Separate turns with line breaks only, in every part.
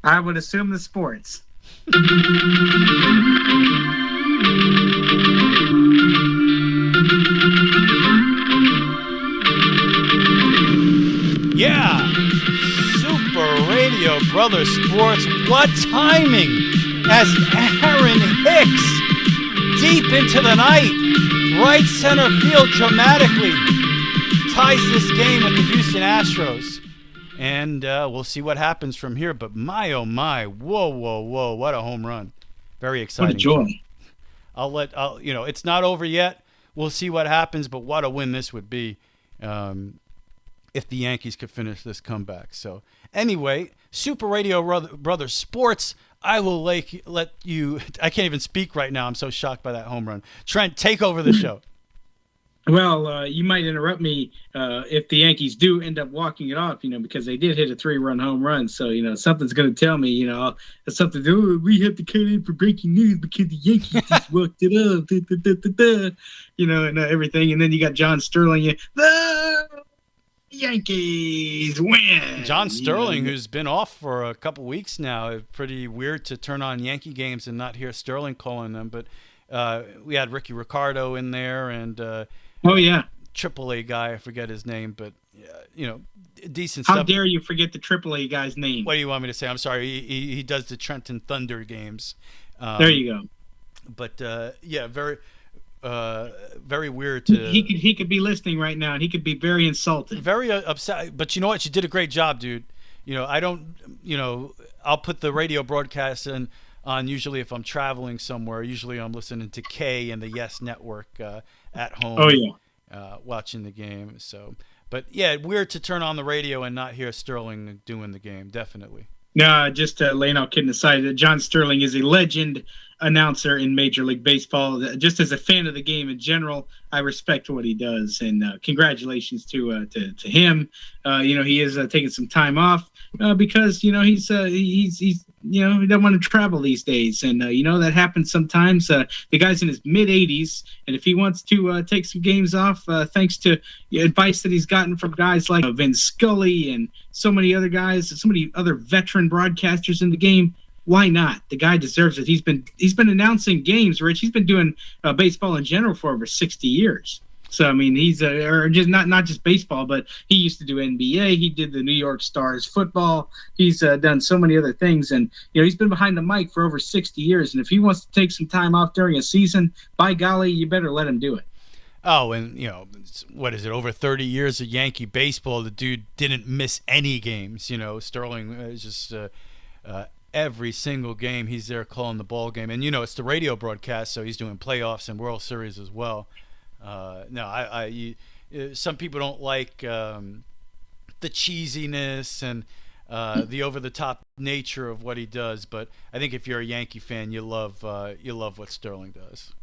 I would assume the sports.
Yeah, Super Radio Brother Sports. What timing as Aaron Hicks, deep into the night, right center field dramatically, ties this game with the Houston Astros. And we'll see what happens from here. But my, oh my, whoa, what a home run. Very exciting.
What a joy.
It's not over yet. We'll see what happens, but what a win this would be. If the Yankees could finish this comeback. So anyway, Super Radio Brother Sports, I will let you, I can't even speak right now. I'm so shocked by that home run. Trent, take over the show.
Well, you might interrupt me if the Yankees do end up walking it off, because they did hit a 3-run home run. So, something's going to tell me, something, we have to cut in for breaking news because the Yankees just walked it off, and everything. And then you got John Sterling, the Yankees win.
John Sterling, who's been off for a couple weeks now. Pretty weird to turn on Yankee games and not hear Sterling calling them. But we had Ricky Ricardo in there and AAA guy, I forget his name, but decent stuff.
How dare you forget the AAA guy's name?
What do you want me to say? I'm sorry. He does the Trenton Thunder games.
There you go.
But very weird to.
He could be listening right now, and he could be very insulted,
very upset. But you know what? You did a great job, dude. I'll put the radio broadcast on usually if I'm traveling somewhere. Usually I'm listening to K and the Yes Network at home.
Oh yeah,
watching the game. So, but yeah, weird to turn on the radio and not hear Sterling doing the game. Definitely.
No, just laying out kidding aside, John Sterling is a legend announcer in Major League Baseball. Just as a fan of the game in general, I respect what he does, and congratulations to him. He is taking some time off because he's he doesn't want to travel these days, and that happens sometimes. The guy's in his mid-80s, and if he wants to take some games off, thanks to advice that he's gotten from guys like Vin Scully and so many other guys, so many other veteran broadcasters in the game, why not? The guy deserves it. He's been announcing games, Rich. He's been doing baseball in general for over 60 years. So I mean, he's or just not just baseball, but he used to do NBA. He did the New York Stars football. He's done so many other things, and he's been behind the mic for over 60 years. And if he wants to take some time off during a season, by golly, you better let him do it.
Oh, and what is it? Over 30 years of Yankee baseball, the dude didn't miss any games. Sterling is just every single game he's there calling the ball game, and it's the radio broadcast, so he's doing playoffs and World Series as well. Some people don't like the cheesiness and the over-the-top nature of what he does, but I think if you're a Yankee fan, you love what Sterling does.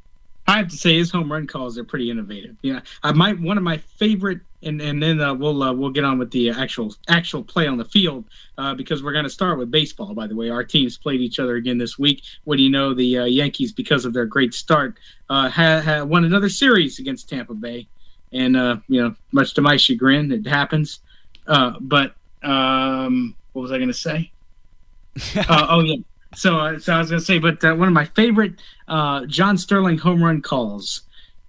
I have to say his home run calls are pretty innovative. One of my favorite, and then we'll get on with the actual play on the field because we're going to start with baseball. By the way, our teams played each other again this week. What do you know? The Yankees, because of their great start, won another series against Tampa Bay, and much to my chagrin, it happens. But what was I going to say? Oh yeah. So I was going to say, but one of my favorite John Sterling home run calls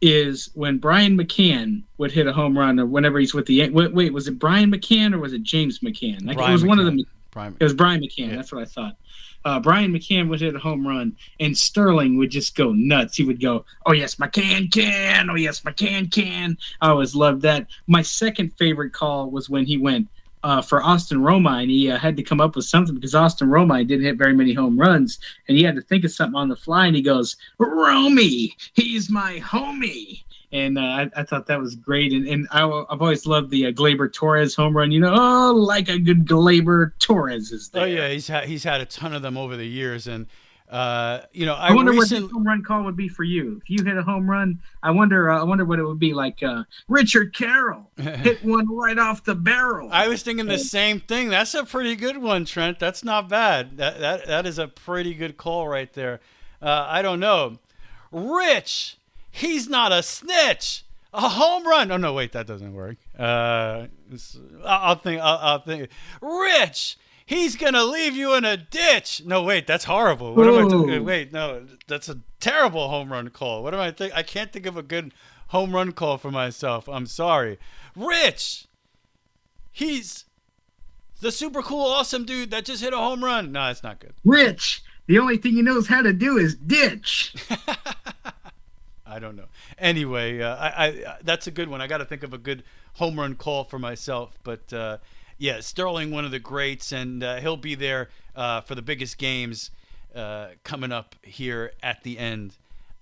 is when Brian McCann would hit a home run, or whenever he's with the wait, was it Brian McCann or was it James McCann? It was McCann. One of them. It was Brian McCann. Yeah. That's what I thought. Brian McCann would hit a home run, and Sterling would just go nuts. He would go, "Oh yes, McCann can! Oh yes, McCann can!" I always loved that. My second favorite call was when he went for Austin Romine. He had to come up with something because Austin Romine didn't hit very many home runs, and he had to think of something on the fly, and he goes, "Romy, he's my homie." And I thought that was great. And I've always loved the Gleyber Torres home run. Like a good Gleyber Torres is there.
Oh, yeah, he's had a ton of them over the years. And, I
wonder what the home run call would be for you. If you hit a home run, I wonder what it would be like. Richard Carroll hit one right off the barrel.
I was thinking the same thing. That's a pretty good one, Trent. That's not bad. That is a pretty good call right there. I don't know. Rich, he's not a snitch. A home run. Oh no, wait, that doesn't work. I'll think. Rich, He's going to leave you in a ditch. No, wait, that's horrible. What am I doing? Wait, no, that's a terrible home run call. What am I thinking? I can't think of a good home run call for myself. I'm sorry. Rich, he's the super cool, awesome dude that just hit a home run. No, it's not good.
Rich, the only thing he knows how to do is ditch.
I don't know. Anyway, I that's a good one. I got to think of a good home run call for myself. But, yeah, Sterling, one of the greats, and he'll be there for the biggest games coming up here at the end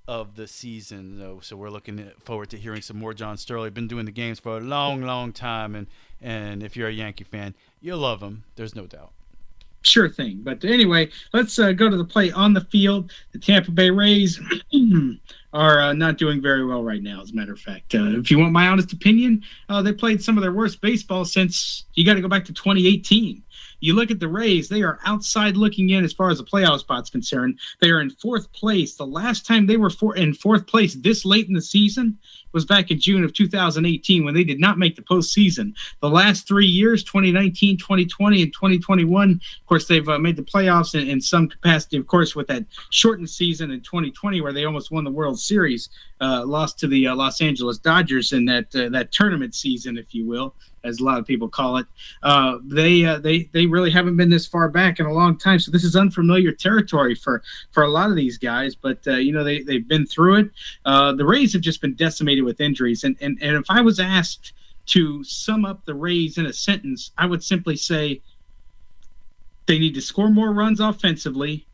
of the season. So we're looking forward to hearing some more John Sterling. Been doing the games for a long, long time, and if you're a Yankee fan, you'll love him. There's no doubt.
Sure thing. But anyway, let's go to the play on the field. The Tampa Bay Rays are not doing very well right now, as a matter of fact. If you want my honest opinion, they played some of their worst baseball since you got to go back to 2018. You look at the Rays, they are outside looking in as far as the playoff spot's concerned. They are in fourth place. The last time they were in fourth place this late in the season was back in June of 2018 when they did not make the postseason. The last 3 years, 2019, 2020, and 2021, of course, they've made the playoffs in some capacity, of course, with that shortened season in 2020 where they almost won the World Series, lost to the Los Angeles Dodgers in that tournament season, if you will, as a lot of people call it. They really haven't been this far back in a long time, so this is unfamiliar territory for a lot of these guys. But they've been through it. The Rays have just been decimated with injuries, and if I was asked to sum up the Rays in a sentence, I would simply say they need to score more runs offensively.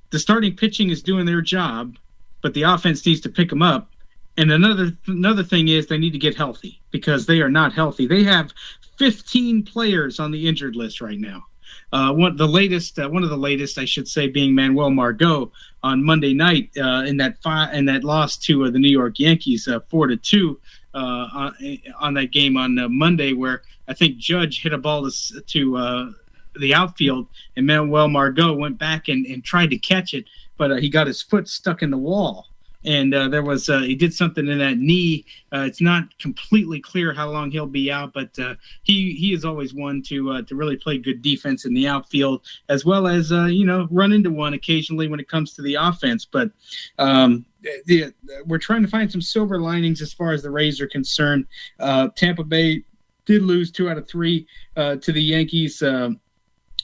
The starting pitching is doing their job, but the offense needs to pick them up. And another thing is they need to get healthy because they are not healthy. They have 15 players on the injured list right now. One of the latest, I should say, being Manuel Margot on Monday night in that loss to the New York Yankees 4-2 on that game on Monday, where I think Judge hit a ball to the outfield, and Manuel Margot went back and tried to catch it, but he got his foot stuck in the wall. And he did something in that knee. It's not completely clear how long he'll be out, but he is always one to really play good defense in the outfield, as well as run into one occasionally when it comes to the offense. But we're trying to find some silver linings as far as the Rays are concerned. Tampa Bay did lose 2 out of 3 to the Yankees.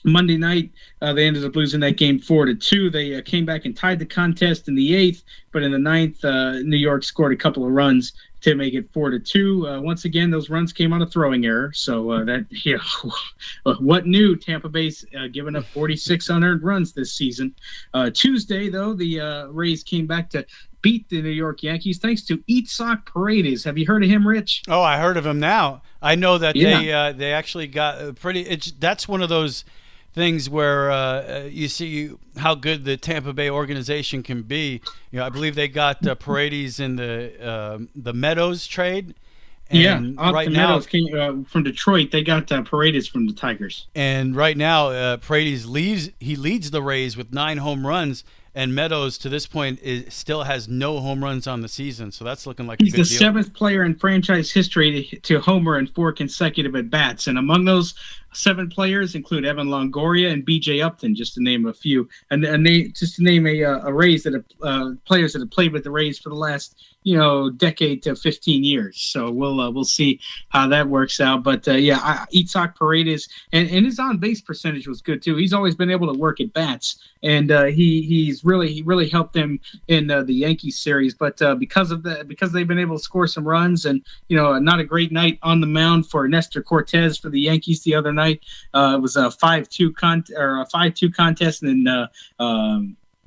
Monday night, they ended up losing that game 4-2. They came back and tied the contest in the 8th, but in the 9th, New York scored a couple of runs to make it 4-2. Once again, those runs came on a throwing error. So what new? Tampa Bay's given up 46 unearned runs this season. Tuesday, though, the Rays came back to beat the New York Yankees thanks to Itzhak Paredes. Have you heard of him, Rich?
Oh, I heard of him now. I know that they actually got that's one of those things where you see how good the Tampa Bay organization can be. I believe they got Paredes in the Meadows trade. And right now, Meadows came
from Detroit. They got Paredes from the Tigers.
And right now, Paredes leads the Rays with 9 home runs. And Meadows, to this point, still has no home runs on the season, so that's looking like a good deal.
He's the 7th player in franchise history to homer in 4 consecutive at-bats, and among those 7 players include Evan Longoria and B.J. Upton, just to name a few, and just to name a Rays players that have played with the Rays for the last decade to 15 years. So we'll see how that works out. But Itzhak Paredes and his on base percentage was good too. He's always been able to work at bats, and he really helped them in the Yankees series. But because they've been able to score some runs, and not a great night on the mound for Nestor Cortez for the Yankees the other night. It was a 5-2 contest, and then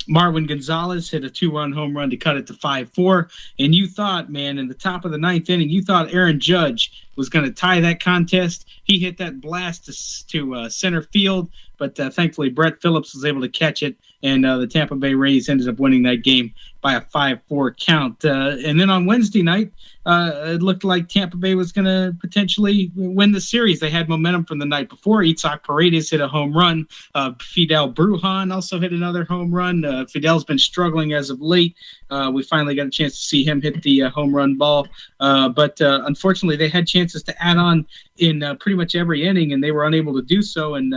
Marwin Gonzalez hit a 2-run home run to cut it to 5-4. And you thought, man, in the top of the 9th inning, you thought Aaron Judge was going to tie that contest. He hit that blast to center field, but thankfully Brett Phillips was able to catch it, and the Tampa Bay Rays ended up winning that game by a 5-4 count. And then on Wednesday night, it looked like Tampa Bay was going to potentially win the series. They had momentum from the night before. Itzhak Paredes hit a home run. Fidel Brujan also hit another home run. Fidel's been struggling as of late. We finally got a chance to see him hit the home run ball. But unfortunately, they had chances chances to add on in pretty much every inning, and they were unable to do so. And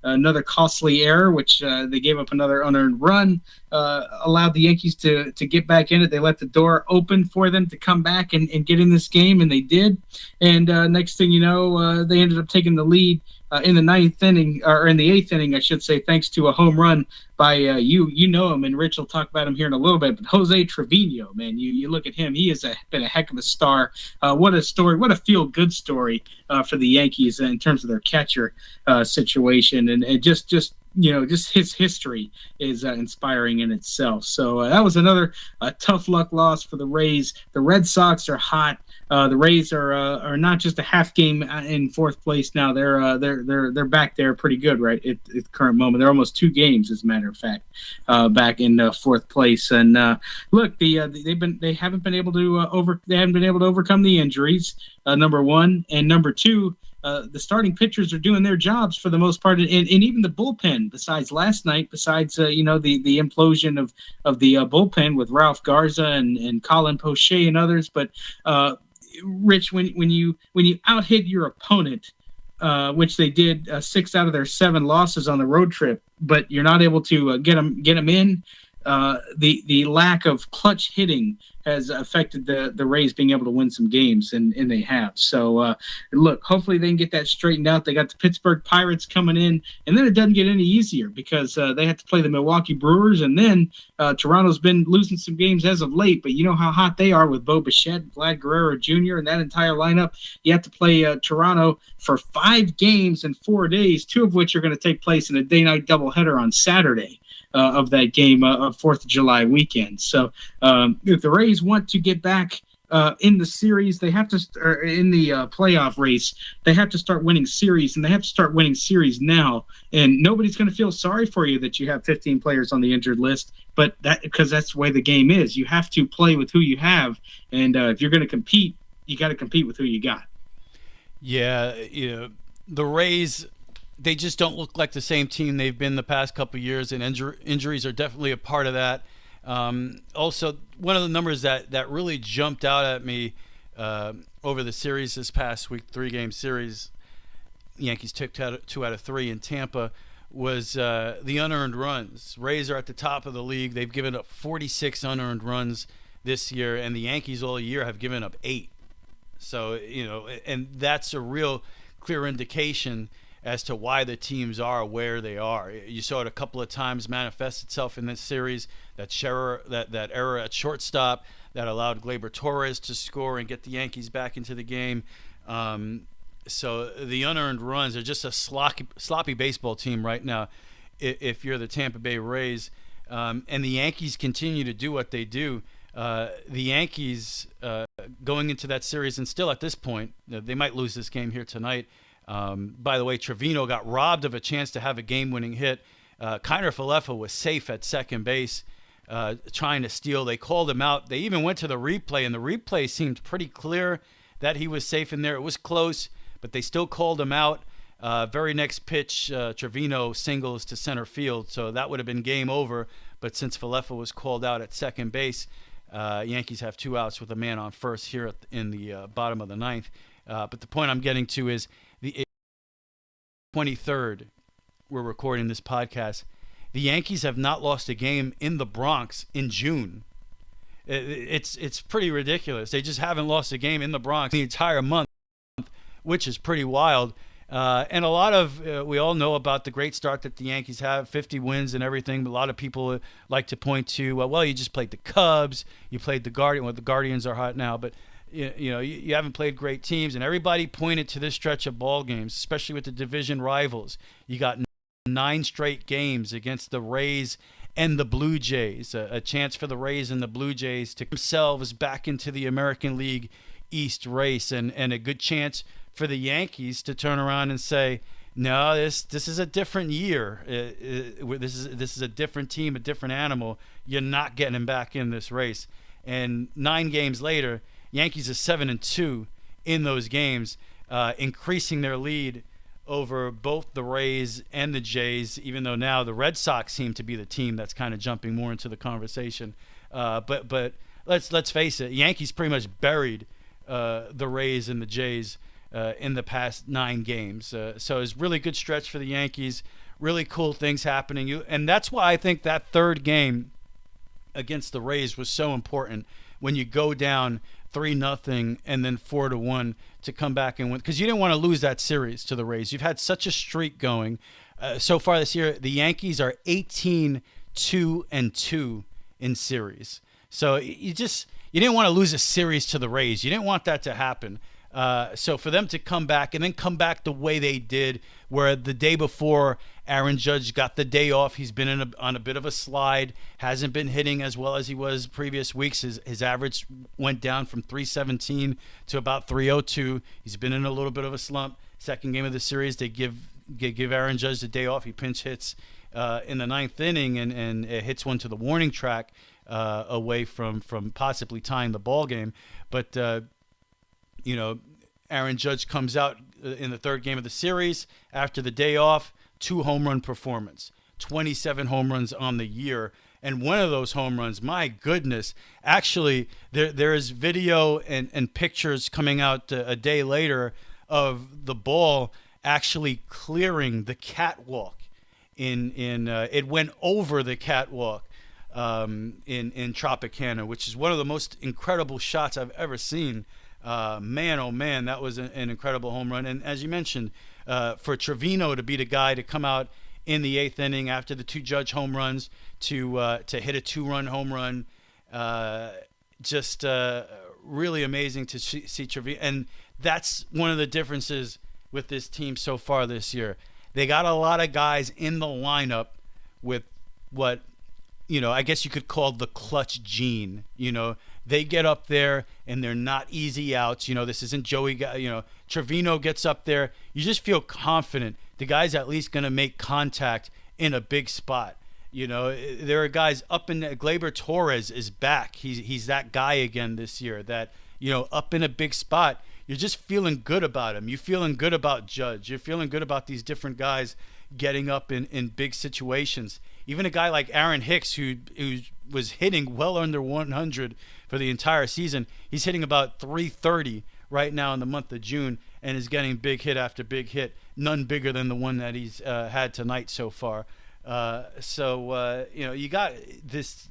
another costly error, which they gave up another unearned run, allowed the Yankees to get back in it. They let the door open for them to come back and get in this game, and they did. And next thing you know, they ended up taking the lead in the ninth inning, or in the eighth inning, I should say, thanks to a home run by you know him, and Rich will talk about him here in a little bit. But Jose Trevino, man, you look at him; he has been a heck of a star. What a story! What a feel-good story for the Yankees in terms of their catcher situation, and just his history is inspiring in itself. So that was another tough luck loss for the Rays. The Red Sox are hot. The Rays are not just a half game in fourth place now. They're back there pretty good right at the current moment. They're almost 2 games, as a matter of fact, back in fourth place. And look, they haven't been able to overcome the injuries. Number one, and number two, the starting pitchers are doing their jobs for the most part, and even the bullpen. Besides last night, the implosion of the bullpen with Ralph Garza and Colin Poche and others, but. Rich, when you out-hit your opponent, which they did 6 out of their 7 losses on the road trip, but you're not able to get them in, the lack of clutch hitting has affected the Rays being able to win some games, and they have. So, look, hopefully they can get that straightened out. They got the Pittsburgh Pirates coming in, and then it doesn't get any easier because they have to play the Milwaukee Brewers, and then Toronto's been losing some games as of late, but you know how hot they are with Bo Bichette, Vlad Guerrero Jr., and that entire lineup. You have to play Toronto for 5 games in 4 days, 2 of which are going to take place in a day-night doubleheader on Saturday. Of that game of 4th of July weekend. So if the Rays want to get back in the series, they have to in the playoff race, they have to start winning series, and they have to start winning series now. And nobody's going to feel sorry for you that you have 15 players on the injured list, but because that's the way the game is. You have to play with who you have, and if you're going to compete, you got to compete with who you got.
Yeah, the Rays, they just don't look like the same team they've been the past couple of years, and injuries are definitely a part of that. Also, one of the numbers that really jumped out at me over the series this past week, 3-game series, Yankees took 2 out of 3 in Tampa, was the unearned runs. Rays are at the top of the league. They've given up 46 unearned runs this year, and the Yankees all year have given up 8. So, and that's a real clear indication as to why the teams are where they are. You saw it a couple of times manifest itself in this series. That error at shortstop that allowed Gleyber Torres to score and get the Yankees back into the game. So the unearned runs are just a sloppy baseball team right now if you're the Tampa Bay Rays. And the Yankees continue to do what they do. The Yankees going into that series, and still at this point, they might lose this game here tonight. By the way, Trevino got robbed of a chance to have a game-winning hit. Kiner Falefa was safe at second base, trying to steal. They called him out. They even went to the replay, and the replay seemed pretty clear that he was safe in there. It was close, but they still called him out. Very next pitch, Trevino singles to center field, so that would have been game over. But since Falefa was called out at second base, Yankees have 2 outs with a man on first here in the bottom of the ninth. But the point I'm getting to is the 23rd, we're recording this podcast. The Yankees have not lost a game in the Bronx in June. It's pretty ridiculous. They just haven't lost a game in the Bronx the entire month, which is pretty wild. And a lot of we all know about the great start that the Yankees have, 50 wins and everything. But a lot of people like to point to, well, you just played the Cubs, you played the Guardians. Well, the Guardians are hot now, but you haven't played great teams. And everybody pointed to this stretch of ball games, especially with the division rivals. You got 9 straight games against the Rays and the Blue Jays, a chance for the Rays and the Blue Jays to themselves back into the American League East race, and a good chance for the Yankees to turn around and say, no, this is a different year. This is a different team, a different animal. You're not getting them back in this race. And 9 games later, Yankees are 7-2 in those games, increasing their lead over both the Rays and the Jays, even though now the Red Sox seem to be the team that's kind of jumping more into the conversation. But let's face it, Yankees pretty much buried the Rays and the Jays in the past 9 games. So it's really good stretch for the Yankees. Really cool things happening. And that's why I think that third game against the Rays was so important, when you go down 3-0 and then 4-1 to come back and win, because you didn't want to lose that series to the Rays. You've had such a streak going so far this year. The Yankees are 18-2-2 in series. So you didn't want to lose a series to the Rays. You didn't want that to happen. So for them to come back and then come back the way they did, where the day before Aaron Judge got the day off, he's been on a bit of a slide, hasn't been hitting as well as he was previous weeks. His average went down from 317 to about 302. He's been in a little bit of a slump. Second game of the series, they give Aaron Judge the day off. He pinch hits in the 9th inning and hits one to the warning track away from possibly tying the ball game. But Aaron Judge comes out in the third game of the series after the day off, 2 home run performance, 27 home runs on the year. And one of those home runs, my goodness, actually there is video and pictures coming out a day later of the ball actually clearing the catwalk. It went over the catwalk in Tropicana, which is one of the most incredible shots I've ever seen. Man, oh man, that was an incredible home run. And as you mentioned, for Trevino to be the guy to come out in the 8th inning after the 2 Judge home runs to hit a 2-run home run, just really amazing to see Trevino. And that's one of the differences with this team so far this year. They got a lot of guys in the lineup with what, I guess you could call the clutch gene. They get up there and they're not easy outs. This isn't Joey. Trevino gets up there. You just feel confident the guy's at least going to make contact in a big spot. There are guys up in Gleyber Torres is back. He's that guy again this year that, up in a big spot. You're just feeling good about him. You're feeling good about Judge. You're feeling good about these different guys getting up in big situations. Even a guy like Aaron Hicks, who was hitting well under 100 for the entire season, he's hitting about 330 right now in the month of June and is getting big hit after big hit, none bigger than the one that he's had tonight so far. You got this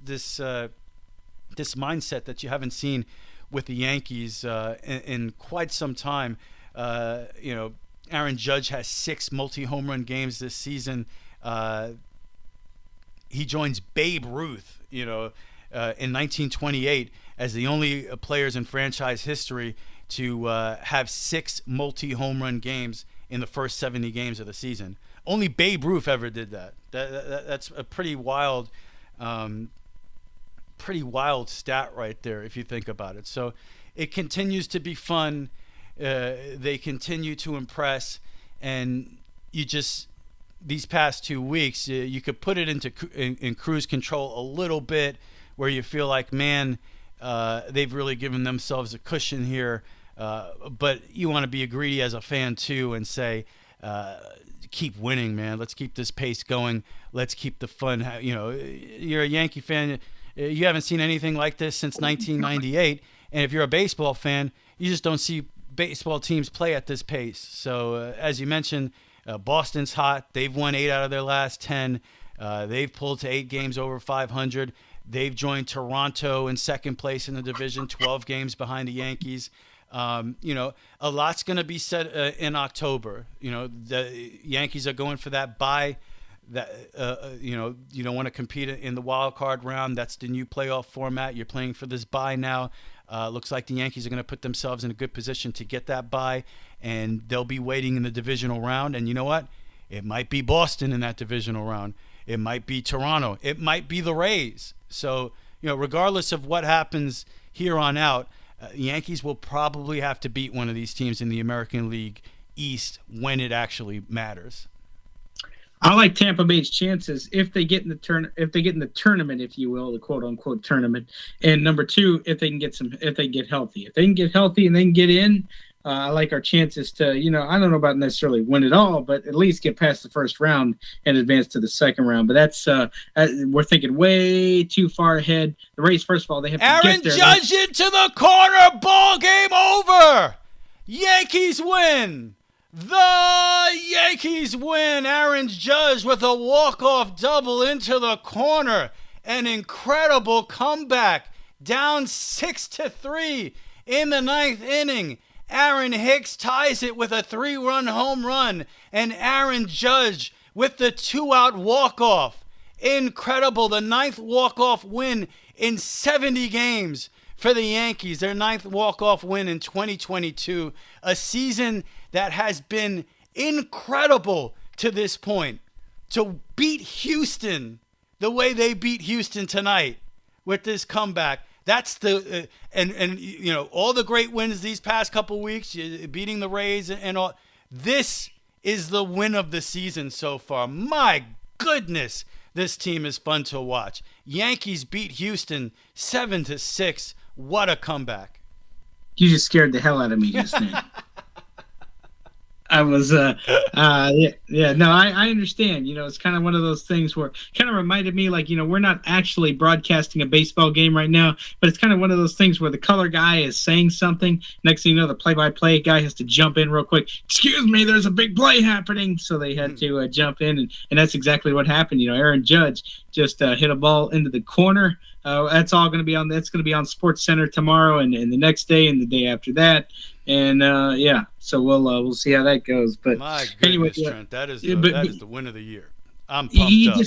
mindset that you haven't seen with the Yankees in quite some time. Aaron Judge has 6 multi-home run games this season. He joins Babe Ruth, in 1928 as the only players in franchise history to have 6 multi-home run games in the first 70 games of the season. Only Babe Ruth ever did that. That's a pretty wild stat right there if you think about it. So it continues to be fun. They continue to impress, and these past 2 weeks, you could put it in cruise control a little bit, where you feel like, man, they've really given themselves a cushion here. But you want to be greedy as a fan too and say, keep winning, man. Let's keep this pace going. Let's keep the fun. You're a Yankee fan. You haven't seen anything like this since 1998. And if you're a baseball fan, you just don't see baseball teams play at this pace. So as you mentioned, Boston's hot. They've won 8 out of their last 10. They've pulled to 8 games over 500. They've joined Toronto in second place in the division, 12 games behind the Yankees. A lot's going to be said in October. The Yankees are going for that bye. That you don't want to compete in the wild card round. That's the new playoff format. You're playing for this bye now. Looks like the Yankees are going to put themselves in a good position to get that bye, and they'll be waiting in the divisional round. And you know what? It might be Boston in that divisional round. It might be Toronto. It might be the Rays. So, regardless of what happens here on out, the Yankees will probably have to beat one of these teams in the American League East when it actually matters.
I like Tampa Bay's chances if they get in the tournament, if you will, the quote unquote tournament. And number 2, if they get healthy. If they can get healthy and then get in, I like our chances to, I don't know about necessarily win it all, but at least get past the first round and advance to the second round. But that's we're thinking way too far ahead. The Rays, first of all, they have to
Aaron
get there.
Judge into the corner. Ball game over. Yankees win. The Yankees win. Aaron Judge with a walk-off double into the corner. An incredible comeback. Down 6-3 in the ninth inning. Aaron Hicks ties it with a 3-run home run. And Aaron Judge with the 2-out walk-off. Incredible. The ninth walk-off win in 70 games for the Yankees. Their ninth walk-off win in 2022. A season that has been incredible to this point. To beat Houston the way they beat Houston tonight with this comeback. That's the and all the great wins these past couple weeks, beating the Rays and all. This is the win of the season so far. My goodness, this team is fun to watch. Yankees beat Houston 7-6. What a comeback!
You just scared the hell out of me just now. I was, I understand. It's kind of one of those things where kind of reminded me like, we're not actually broadcasting a baseball game right now, but it's kind of one of those things where the color guy is saying something. Next thing you know, the play-by-play guy has to jump in real quick. Excuse me, there's a big play happening. So they had to jump in, and that's exactly what happened. Aaron Judge just hit a ball into the corner. That's all going to be on. That's going to be on Sports Center tomorrow, and the next day, and the day after that. And so we'll see how that goes. But
my goodness,
anyway,
Trent, that is the win of the year. I'm pumped up.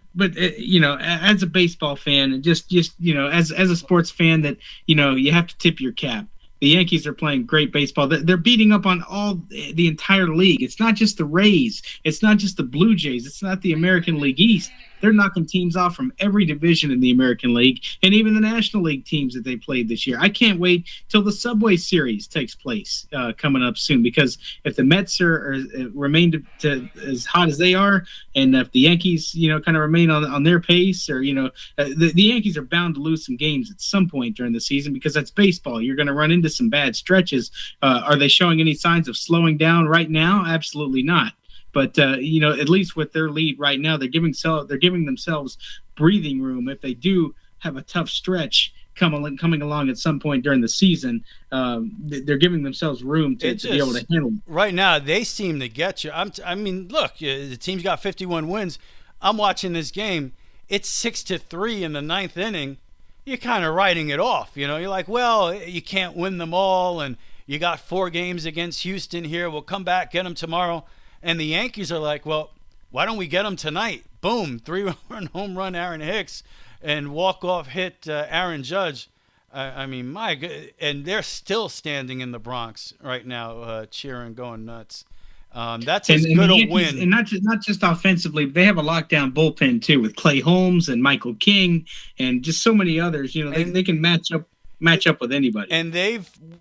But as a baseball fan, and just as a sports fan, that you have to tip your cap. The Yankees are playing great baseball. They're beating up on the entire league. It's not just the Rays. It's not just the Blue Jays. It's not the American League East. They're knocking teams off from every division in the American League and even the National League teams that they played this year. I can't wait till the Subway Series takes place coming up soon, because if the Mets remain to as hot as they are, and if the Yankees, kind of remain on their pace, or, the Yankees are bound to lose some games at some point during the season, because that's baseball. You're going to run into some bad stretches. Are they showing any signs of slowing down right now? Absolutely not. But at least with their lead right now, they're giving themselves breathing room if they do have a tough stretch coming along at some point during the season. They're giving themselves room to be able to handle it.
Right now, they seem to get you. Look, the team's got 51 wins. I'm watching this game. It's 6-3 in the ninth inning. You're kind of writing it off. You're like, well, you can't win them all, and you got 4 games against Houston here. We'll come back, get them tomorrow. And the Yankees are like, well, why don't we get them tonight? Boom, 3-run home run Aaron Hicks and walk-off hit Aaron Judge. My God. And they're still standing in the Bronx right now, cheering, going nuts. That's as good a win.
And not just offensively, but they have a lockdown bullpen, too, with Clay Holmes and Michael King and just so many others. They can match up with anybody.
And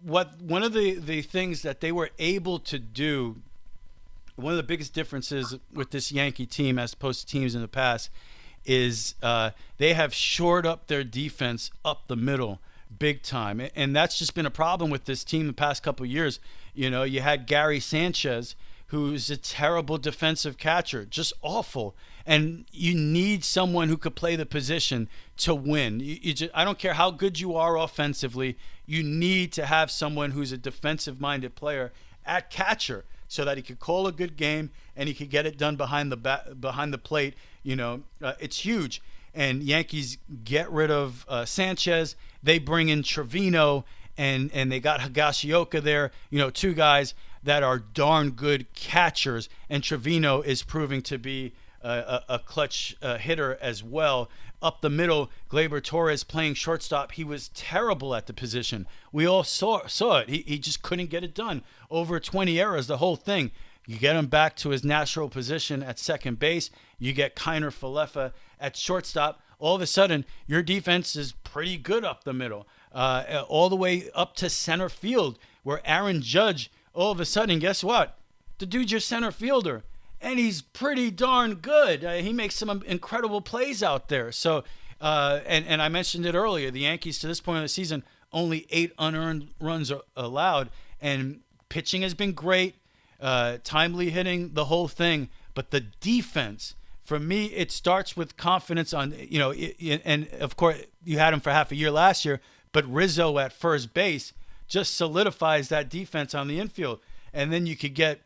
one of the things that they were able to do, one of the biggest differences with this Yankee team as opposed to teams in the past is they have shored up their defense up the middle big time. And that's just been a problem with this team the past couple of years. You had Gary Sanchez, who's a terrible defensive catcher, just awful. And you need someone who could play the position to win. I don't care how good you are offensively, you need to have someone who's a defensive-minded player at catcher, so that he could call a good game and he could get it done behind the plate. It's huge. And Yankees get rid of Sanchez. They bring in Trevino, and they got Higashioka there. 2 guys that are darn good catchers. And Trevino is proving to be a clutch hitter as well. Up the middle, Gleyber Torres playing shortstop. He was terrible at the position. We all saw it. He just couldn't get it done. Over 20 errors, the whole thing. You get him back to his natural position at second base. You get Kiner Falefa at shortstop. All of a sudden, your defense is pretty good up the middle. All the way up to center field, where Aaron Judge, all of a sudden, guess what? The dude's your center fielder. And he's pretty darn good. He makes some incredible plays out there. So, and I mentioned it earlier, the Yankees to this point of the season, only 8 unearned runs are allowed. And pitching has been great, timely hitting, the whole thing. But the defense, for me, it starts with confidence on, and of course you had him for half a year last year, but Rizzo at first base just solidifies that defense on the infield. And then you could get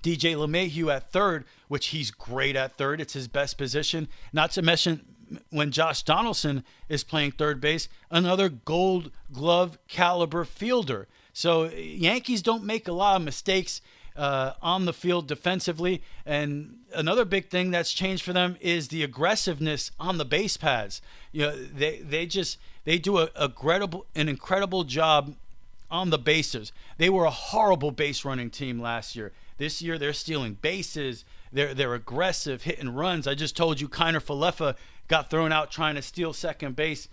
DJ LeMahieu at third, which he's great at third. It's his best position. Not to mention when Josh Donaldson is playing third base, another Gold Glove caliber fielder. So Yankees don't make a lot of mistakes on the field defensively. And another big thing that's changed for them is the aggressiveness on the base paths. They do an incredible job on the bases. They were a horrible base running team last year. This year they're stealing bases. They're aggressive, hitting runs. I just told you Kiner Falefa got thrown out trying to steal second base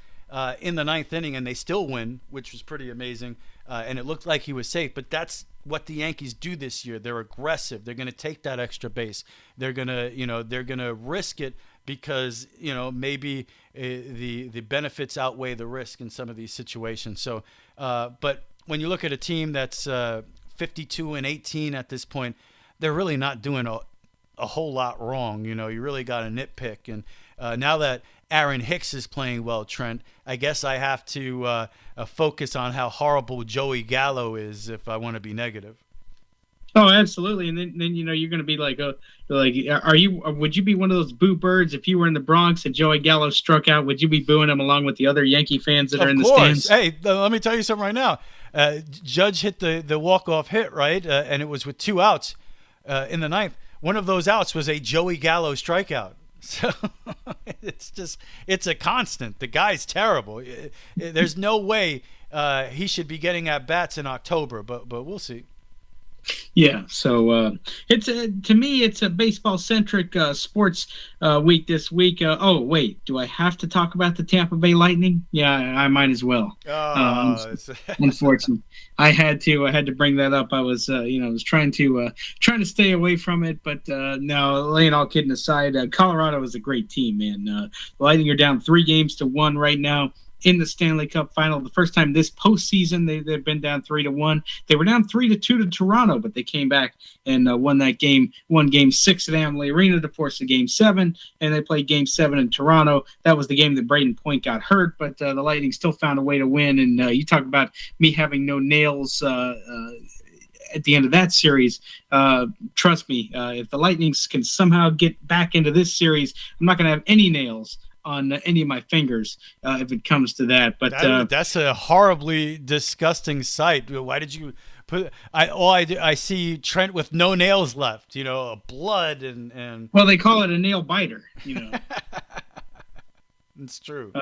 in the ninth inning, and they still win, which was pretty amazing. And it looked like he was safe. But that's what the Yankees do this year. They're aggressive. They're going to take that extra base. They're going to risk it because maybe the benefits outweigh the risk in some of these situations. So, but when you look at a team that's 52-18 at this point, they're really not doing a whole lot wrong. You really got to nitpick. And now that Aaron Hicks is playing well, Trent, I guess I have to focus on how horrible Joey Gallo is if I want to be negative.
Oh, absolutely. And then you're going to be like, would you be one of those boo birds if you were in the Bronx and Joey Gallo struck out? Would you be booing him along with the other Yankee fans that are in the stands?
Hey, let me tell you something right now. Judge hit the walk-off hit, right? And it was with 2 outs in the ninth. One of those outs was a Joey Gallo strikeout. So it's a constant. The guy's terrible. There's no way he should be getting at bats in October, but we'll see.
Yeah, so it's to me it's a baseball-centric sports week this week. Oh wait, do I have to talk about the Tampa Bay Lightning? Yeah, I might as well. Unfortunately, I had to bring that up. I was trying to stay away from it, but no. Laying all kidding aside, Colorado is a great team, man. The Lightning are down 3-1 right now in the Stanley Cup final. The first time this postseason they've been down 3-1. They were down 3-2 to Toronto, but they came back and won that game. Won Game 6 at Amalie Arena to force a Game 7, and they played Game 7 in Toronto. That was the game that Braden Point got hurt, but the Lightning still found a way to win. And you talk about me having no nails at the end of that series. Trust me, if the Lightning can somehow get back into this series, I'm not going to have any nails on any of my fingers if it comes to that. But
that's a horribly disgusting sight. Why did you put? I see Trent with no nails left. Blood and. Well,
they call it a nail biter.
It's true.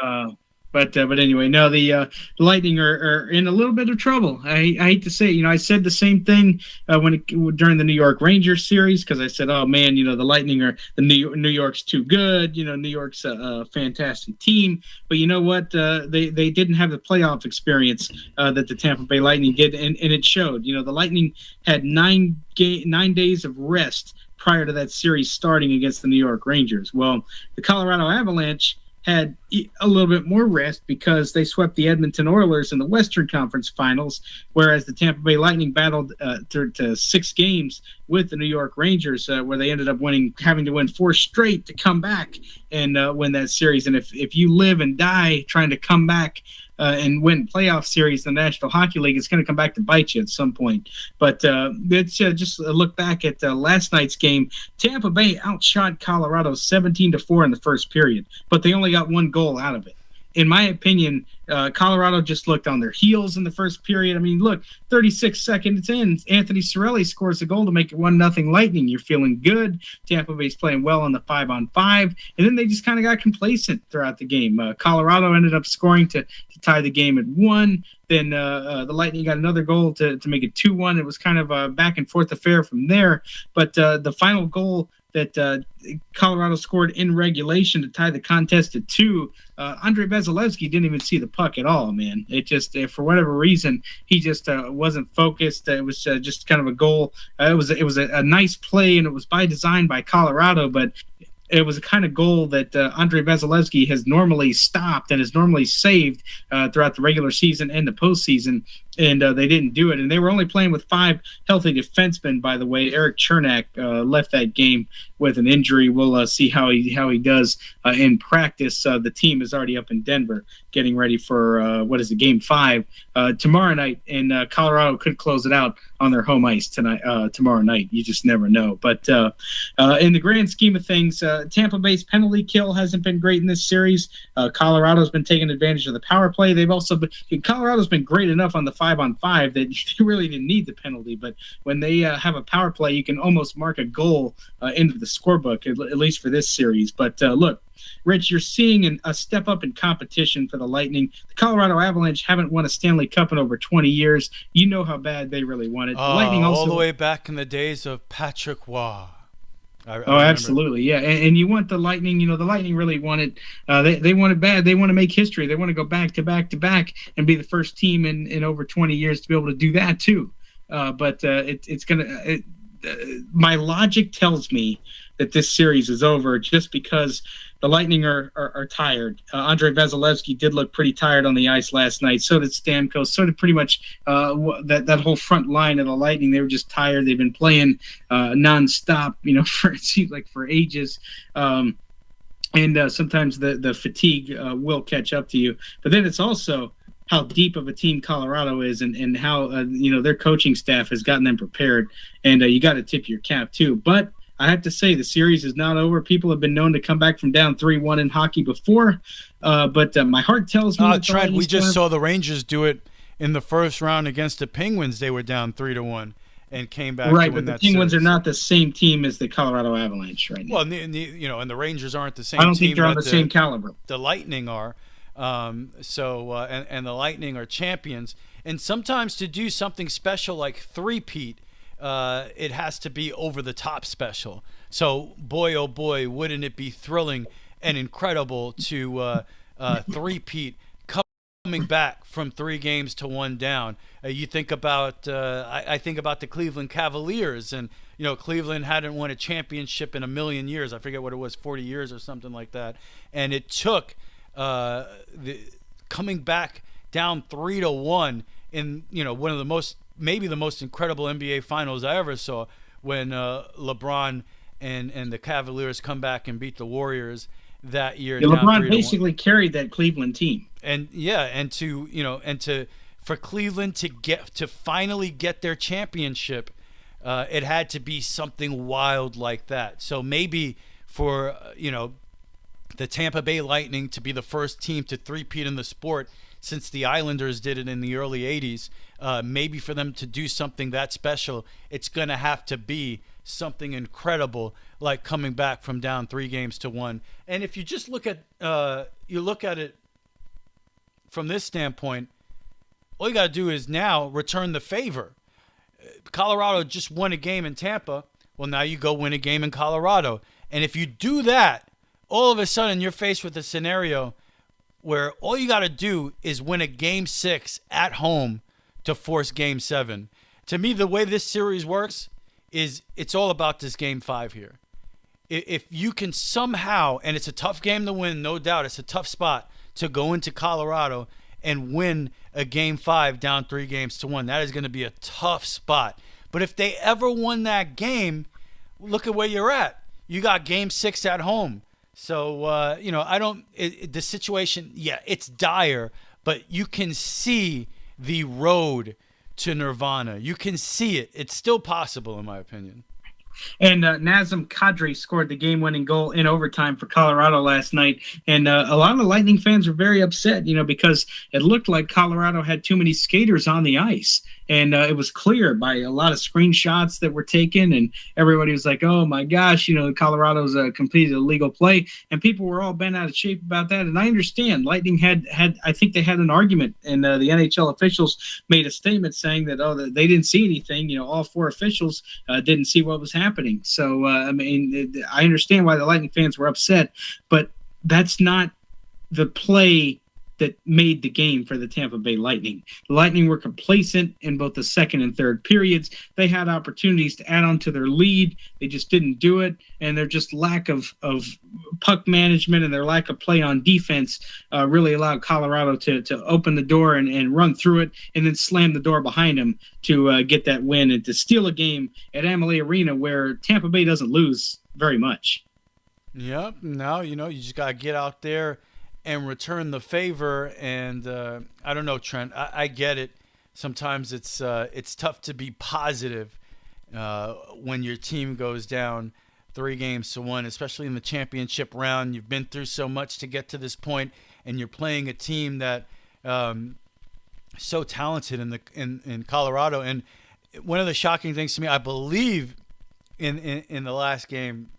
But anyway, no, the Lightning are in a little bit of trouble. I hate to say it. I said the same thing during the New York Rangers series, because I said, oh man, the Lightning are New York's too good. New York's a fantastic team. But you know what? They didn't have the playoff experience that the Tampa Bay Lightning did, and it showed. The Lightning had 9 days of rest prior to that series starting against the New York Rangers. Well, the Colorado Avalanche had a little bit more rest because they swept the Edmonton Oilers in the Western Conference Finals, whereas the Tampa Bay Lightning battled to 6 games with the New York Rangers, where they ended up having to win 4 straight to come back and win that series. And if you live and die trying to come back and win playoff series in the National Hockey League, it's going to come back to bite you at some point. But let's just look back at last night's game. Tampa Bay outshot Colorado 17-4 in the first period, but they only got 1 goal out of it. In my opinion, Colorado just looked on their heels in the first period. I mean, look, 36 seconds in, Anthony Cirelli scores a goal to make it 1-0 Lightning. You're feeling good. Tampa Bay's playing well on the 5-on-5, and then they just kind of got complacent throughout the game. Colorado ended up scoring to tie the game at 1. Then the Lightning got another goal to make it 2-1. It was kind of a back-and-forth affair from there. But the final goal that Colorado scored in regulation to tie the contest at 2, Andrei Vasilevsky didn't even see the puck at all, man. It just, for whatever reason, he just wasn't focused. It was just kind of a goal. It was a nice play, and it was by design by Colorado, but it was a kind of goal that Andrei Vasilevsky has normally stopped and has normally saved throughout the regular season and the postseason. and they didn't do it. And they were only playing with 5 healthy defensemen, by the way. Eric Chernak left that game with an injury. We'll see how he does in practice. The team is already up in Denver getting ready for Game 5 tomorrow night, and Colorado could close it out on their home ice tomorrow night. You just never know. But in the grand scheme of things, Tampa Bay's penalty kill hasn't been great in this series. Colorado's been taking advantage of the power play. Colorado's been great enough on the 5-on-5 that they really didn't need the penalty. But when they have a power play, you can almost mark a goal into the scorebook, at least for this series. But look, Rich, you're seeing a step up in competition for the Lightning. The Colorado Avalanche haven't won a Stanley Cup in over 20 years. You know how bad they really want it. The Lightning also,
all the way back in the days of Patrick Waugh.
Absolutely, yeah. And you want the Lightning. The Lightning really want it. They want it bad. They want to make history. They want to go back to back to back and be the first team in over 20 years to be able to do that too. But it's gonna. My logic tells me that this series is over just because the Lightning are tired. Andrei Vasilevsky did look pretty tired on the ice last night. So did Stamkos. So did pretty much that whole front line of the Lightning. They were just tired. They've been playing nonstop, it seems like for ages. And sometimes the fatigue will catch up to you. But then it's also how deep of a team Colorado is, and how their coaching staff has gotten them prepared. And you got to tip your cap too. But I have to say, the series is not over. People have been known to come back from down 3-1 in hockey before, but my heart tells me.
Trent, we just saw the Rangers do it in the first round against the Penguins. They were down 3-1 and came back.
Right,
to win
but the
that
Penguins
series.
are not the same team as the Colorado Avalanche right now.
Well, and the Rangers aren't the same.
I don't
team
think they're on
that
the same caliber.
The Lightning are, and the Lightning are champions. And sometimes to do something special like three-peat, it has to be over the top special. So, boy, oh boy, wouldn't it be thrilling and incredible to three-peat coming back from 3 games to 1 down. You think about, I think about the Cleveland Cavaliers, and Cleveland hadn't won a championship in a million years. I forget what it was, 40 years or something like that. And it took coming back down 3-1 in one of the maybe the most incredible NBA finals I ever saw, when LeBron and the Cavaliers come back and beat the Warriors that year.
LeBron basically carried that Cleveland team.
And for Cleveland to finally get their championship, it had to be something wild like that. So maybe for the Tampa Bay Lightning to be the first team to three-peat in the sport since the Islanders did it in the early 80s, maybe for them to do something that special, it's going to have to be something incredible, like coming back from down 3-1. And if you just look at it from this standpoint, all you got to do is now return the favor. Colorado just won a game in Tampa. Well, now you go win a game in Colorado. And if you do that, all of a sudden you're faced with a scenario where all you got to do is win a Game 6 at home to force Game 7. To me, the way this series works is it's all about this Game 5 here. If you can somehow, and it's a tough game to win, no doubt, it's a tough spot to go into Colorado and win a Game 5 down 3-1. That is going to be a tough spot. But if they ever won that game, look at where you're at. You got Game 6 at home. So, the situation, it's dire, but you can see the road to Nirvana. You can see it. It's still possible, in my opinion.
And Nazem Kadri scored the game-winning goal in overtime for Colorado last night. And a lot of the Lightning fans were very upset, because it looked like Colorado had too many skaters on the ice. And it was clear by a lot of screenshots that were taken, and everybody was like, oh my gosh, Colorado's completed a legal play. And people were all bent out of shape about that. And I understand Lightning had I think they had an argument, and the NHL officials made a statement saying that, they didn't see anything. All 4 officials didn't see what was happening. So, I understand why the Lightning fans were upset, but that's not the play that made the game for the Tampa Bay Lightning. The Lightning were complacent in both the second and third periods. They had opportunities to add on to their lead. They just didn't do it, and their just lack of puck management and their lack of play on defense really allowed Colorado to open the door and run through it and then slam the door behind them to get that win and to steal a game at Amalie Arena where Tampa Bay doesn't lose very much.
Yep. Now, you just got to get out there and return the favor. And I don't know, Trent. I get it. Sometimes it's tough to be positive when your team goes down 3-1, especially in the championship round. You've been through so much to get to this point, and you're playing a team that so talented in Colorado. And one of the shocking things to me, I believe in the last game,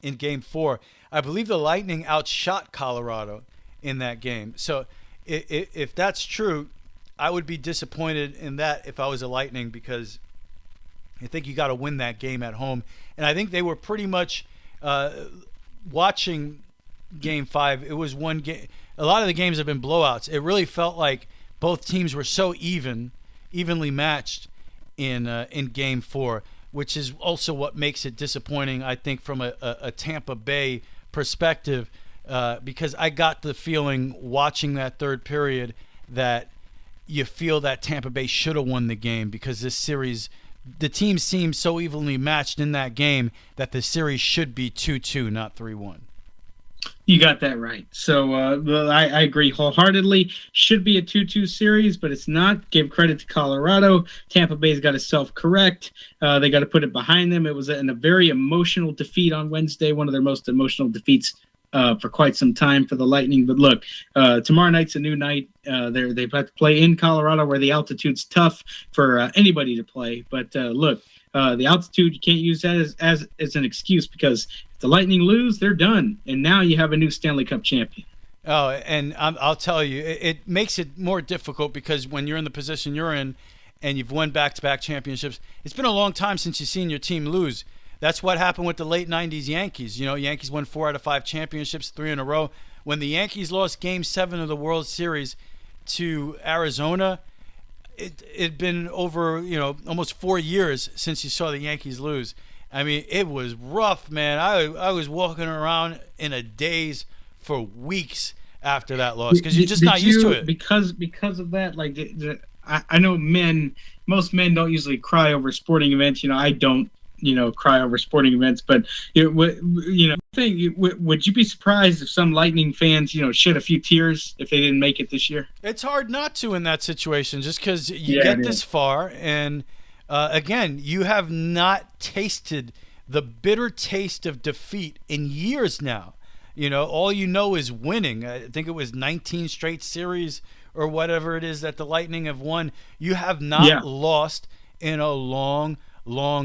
in Game 4, I believe the Lightning outshot Colorado in that game. So if that's true, I would be disappointed in that if I was a Lightning, because I think you got to win that game at home. And I think they were pretty much watching Game 5. It was one game. A lot of the games have been blowouts. It really felt like both teams were so evenly matched in Game 4, which is also what makes it disappointing, I think, from a Tampa Bay perspective, because I got the feeling watching that third period that you feel that Tampa Bay should have won the game, because this series, the team seemed so evenly matched in that game that the series should be 2-2, not 3-1.
You got that right. So I agree wholeheartedly. Should be a 2-2 series, but it's not. Give credit to Colorado. Tampa Bay's got to self-correct. They got to put it behind them. It was a very emotional defeat on Wednesday, one of their most emotional defeats for quite some time for the Lightning. But look, tomorrow night's a new night. They've got to play in Colorado, where the altitude's tough for anybody to play. But look, the altitude, you can't use that as an excuse, because if the Lightning lose, they're done. And now you have a new Stanley Cup champion.
Oh, and I'll tell you, it makes it more difficult, because when you're in the position you're in and you've won back-to-back championships, it's been a long time since you've seen your team lose. That's what happened with the late 90s Yankees. Yankees won 4 out of 5 championships, 3 in a row. When the Yankees lost Game 7 of the World Series to Arizona, it'd been over, almost 4 years since you saw the Yankees lose. I mean, it was rough, man. I was walking around in a daze for weeks after that loss, because you're just not used to it.
Because of that, like, I know most men don't usually cry over sporting events. I don't, cry over sporting events, but would you be surprised if some Lightning fans, shed a few tears if they didn't make it this year?
It's hard not to in that situation, just because you get this far, and again, you have not tasted the bitter taste of defeat in years now. All you know is winning. I think it was 19 straight series or whatever it is that the Lightning have won. You have not lost in a long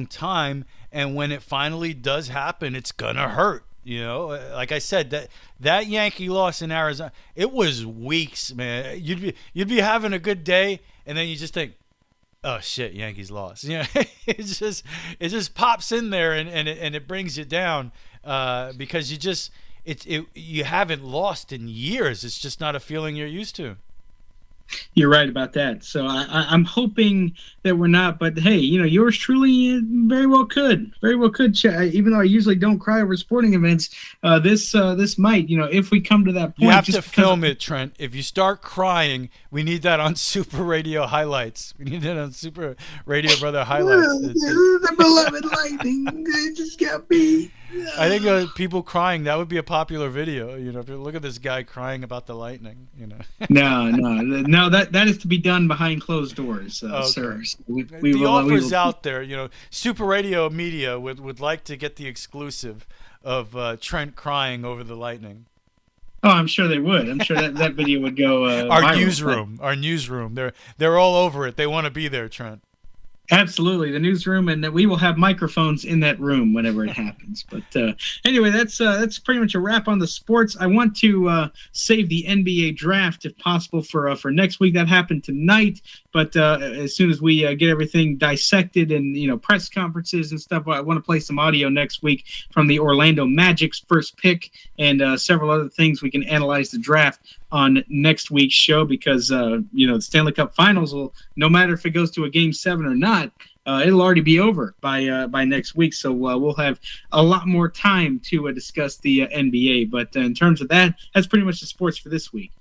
time, and when it finally does happen, it's gonna hurt. Like I said, that Yankee loss in Arizona, it was weeks, man. You'd be having a good day, and then you just think, oh shit, Yankees lost. It just pops in there, and it brings you down, because you haven't lost in years. It's just not a feeling you're used to.
You're right about that. So I'm hoping that we're not. But hey, yours truly very well could. Even though I usually don't cry over sporting events, this might. If we come to that point,
you have to film it, Trent. If you start crying, we need that on Super Radio highlights. We need that on Super Radio Brother highlights.
The beloved Lightning, they just got beat.
I think people crying, that would be a popular video. If you look at this guy crying about the Lightning.
No, that is to be done behind closed doors,
okay.
Sir. So
the offer's out there. Super Radio Media would like to get the exclusive of Trent crying over the Lightning.
Oh, I'm sure they would. I'm sure that video would go viral.
Our newsroom. They're all over it. They want to be there, Trent.
Absolutely, the newsroom, and we will have microphones in that room whenever it happens. But anyway, that's pretty much a wrap on the sports. I want to save the NBA draft, if possible, for next week. That happened tonight, but as soon as we get everything dissected and press conferences and stuff, I want to play some audio next week from the Orlando Magic's first pick and several other things. We can analyze the draft on next week's show because the Stanley Cup Finals will, no matter if it goes to a Game 7 or not, it'll already be over by next week. So we'll have a lot more time to discuss the NBA. But in terms of that, that's pretty much the sports for this week.